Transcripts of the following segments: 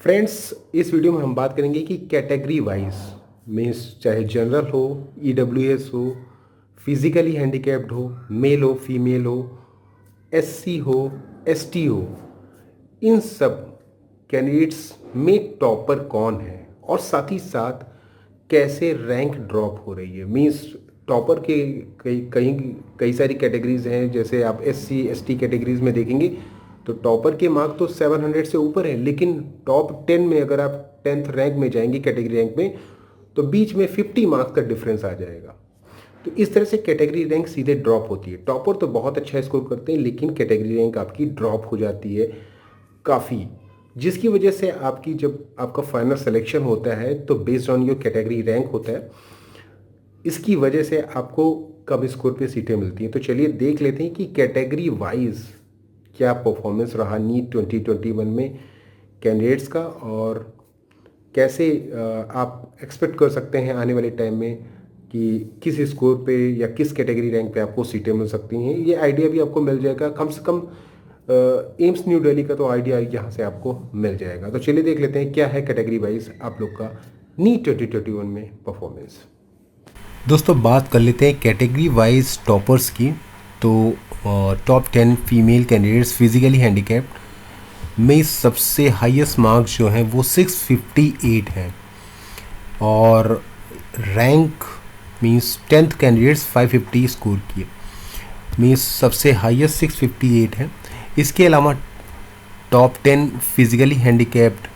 Friends, इस video में हम बात करेंगे कि कैटेगरी वाइज मीन्स चाहे जनरल हो, ईडब्ल्यूएस हो, फिजिकली हैंडिकैप्ड हो, मेल हो, फीमेल हो, एससी हो, एसटी हो, इन सब कैंडिडेट्स में टॉपर कौन है और साथ ही साथ कैसे रैंक ड्रॉप हो रही है। मीन्स टॉपर के कई कई कई सारी कैटेगरीज हैं। जैसे आप एससी एसटी कैटेगरीज में देखेंगे तो टॉपर के मार्क तो 700 से ऊपर है, लेकिन टॉप 10 में अगर आप 10th रैंक में जाएंगे कैटेगरी रैंक में तो बीच में 50 मार्क्स का डिफरेंस आ जाएगा। तो इस तरह से कैटेगरी रैंक सीधे ड्रॉप होती है। टॉपर तो बहुत अच्छा स्कोर करते हैं, लेकिन कैटेगरी रैंक आपकी ड्रॉप हो जाती है काफ़ी, जिसकी वजह से आपकी जब आपका फाइनल सिलेक्शन होता है तो based on your category rank होता है। इसकी वजह से आपको कम स्कोर पे सीटें मिलती हैं। तो चलिए देख लेते हैं कि कैटेगरी वाइज क्या परफॉर्मेंस रहा नीट 2021 में कैंडिडेट्स का, और कैसे आप एक्सपेक्ट कर सकते हैं आने वाले टाइम में कि किस स्कोर पे या किस कैटेगरी रैंक पे आपको सीटें मिल सकती हैं। ये आइडिया भी आपको मिल जाएगा कम से कम। एम्स न्यू दिल्ली का तो आइडिया यहाँ से आपको मिल जाएगा। तो चलिए देख लेते हैं क्या है कैटेगरी वाइज आप लोग का नीट 2021 में परफॉर्मेंस। दोस्तों बात कर लेते हैं कैटेगरी वाइज टॉपर्स की। तो top 10 female candidates physically handicapped में सबसे हाईएस्ट मार्क्स जो हैं वो 658 हैं, और rank means 10th candidates 550 score किए, मींस सबसे हाईएस्ट 658 है। इसके अलावा टॉप 10 फिजिकली हैंडीकैप्ड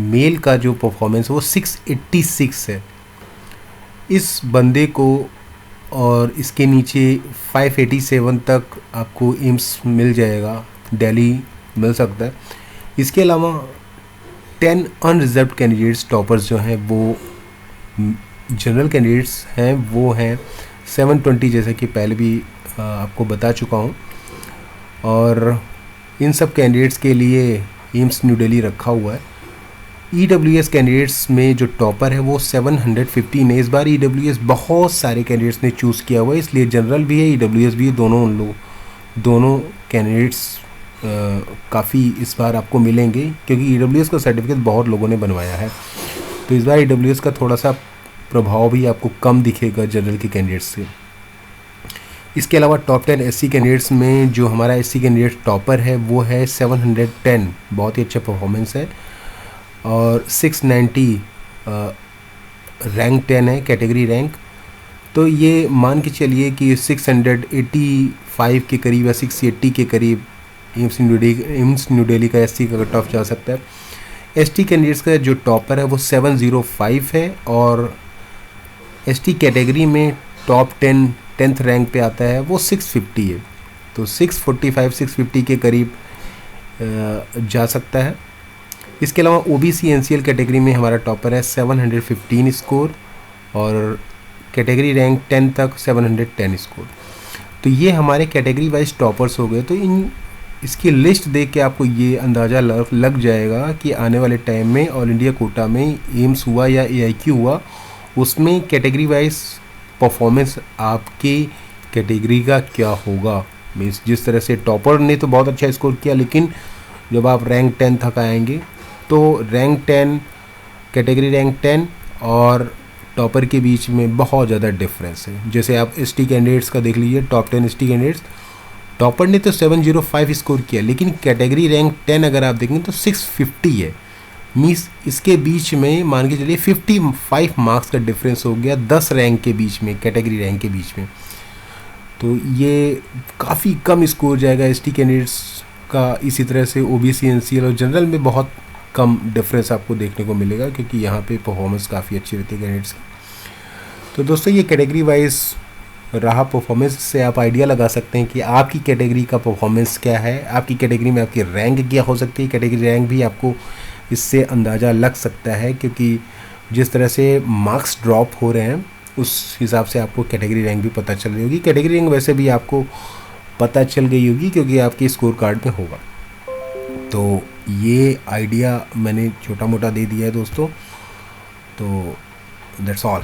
मेल का जो परफॉर्मेंस है वो 686 है इस बंदे को, और इसके नीचे 587 तक आपको एम्स मिल जाएगा, दिल्ली मिल सकता है। इसके अलावा 10 अनरिजर्व्ड कैंडिडेट्स टॉपर्स जो हैं वो जनरल कैंडिडेट्स हैं, वो हैं 720, जैसे कि पहले भी आपको बता चुका हूँ। और इन सब कैंडिडेट्स के लिए एम्स न्यू दिल्ली रखा हुआ है। ईडब्ल्यूएस कैंडिडेट्स में जो टॉपर है वो 715 है। इस बार ईडब्ल्यूएस बहुत सारे कैंडिडेट्स ने चूज़ किया हुआ है, इसलिए जनरल भी है ईडब्ल्यूएस भी है, दोनों कैंडिडेट्स काफ़ी इस बार आपको मिलेंगे, क्योंकि ईडब्ल्यूएस का सर्टिफिकेट बहुत लोगों ने बनवाया है। तो इस बार ईडब्ल्यूएस का थोड़ा सा प्रभाव भी आपको कम दिखेगा जनरल के कैंडिडेट्स से। इसके अलावा टॉप 10 एससी कैंडिडेट्स में जो हमारा एससी कैंडिडेट टॉपर है वो है 710, बहुत ही अच्छा परफॉर्मेंस है, और 690 रैंक 10 है कैटेगरी रैंक। तो ये मान के चलिए कि 685 के करीब या 680 के करीब एम्स न्यू दिल्ली का एससी का कट ऑफ जा सकता है। एसटी कैंडिडेट्स का जो टॉपर है वो 705 है, और एसटी कैटेगरी में टॉप 10th रैंक पे आता है वो 650 है। तो 645-650 के करीब जा सकता है। इसके अलावा ओबीसी एनसीएल कैटेगरी में हमारा टॉपर है 715 स्कोर, और कैटेगरी रैंक 10 तक 710 स्कोर। तो ये हमारे कैटेगरी वाइज टॉपर्स हो गए। तो इसकी लिस्ट देख के आपको ये अंदाज़ा लग जाएगा कि आने वाले टाइम में ऑल इंडिया कोटा में एम्स हुआ या एआईक्यू हुआ, उसमें कैटेगरी वाइज परफॉर्मेंस आपके कैटेगरी का क्या होगा। मीन्स जिस तरह से टॉपर ने तो बहुत अच्छा स्कोर किया, लेकिन जब आप रैंक 10 तक आएंगे तो रैंक 10 कैटेगरी रैंक 10 और टॉपर के बीच में बहुत ज़्यादा डिफरेंस है। जैसे आप एसटी कैंडिडेट्स का देख लीजिए, टॉप 10 एसटी कैंडिडेट्स, टॉपर ने तो 705 स्कोर किया, लेकिन कैटेगरी रैंक 10 अगर आप देखेंगे तो 650 है। मीन्स इसके बीच में मान के चलिए 55 मार्क्स का डिफरेंस हो गया 10 रैंक के बीच में, कैटेगरी रैंक के बीच में। तो ये काफ़ी कम स्कोर जाएगा एसटी कैंडिडेट्स का। इसी तरह से ओबीसी एनसीएल और जनरल में बहुत कम डिफरेंस आपको देखने को मिलेगा, क्योंकि यहाँ पे परफॉर्मेंस काफ़ी अच्छी रहती है कैंडिडेट्स की। तो दोस्तों ये कैटेगरी वाइज रहा परफॉर्मेंस, से आप आइडिया लगा सकते हैं कि आपकी कैटेगरी का परफॉर्मेंस क्या है, आपकी कैटेगरी में आपकी रैंक क्या हो सकती है। कैटेगरी रैंक भी आपको इससे अंदाज़ा लग सकता है, क्योंकि जिस तरह से मार्क्स ड्रॉप हो रहे हैं उस हिसाब से आपको कैटेगरी रैंक भी पता चल रही होगी। कैटेगरी रैंक वैसे भी आपको पता चल गई होगी, क्योंकि आपके स्कोर कार्ड में होगा। तो ये आइडिया मैंने छोटा मोटा दे दिया है दोस्तों। तो दैट्स ऑल।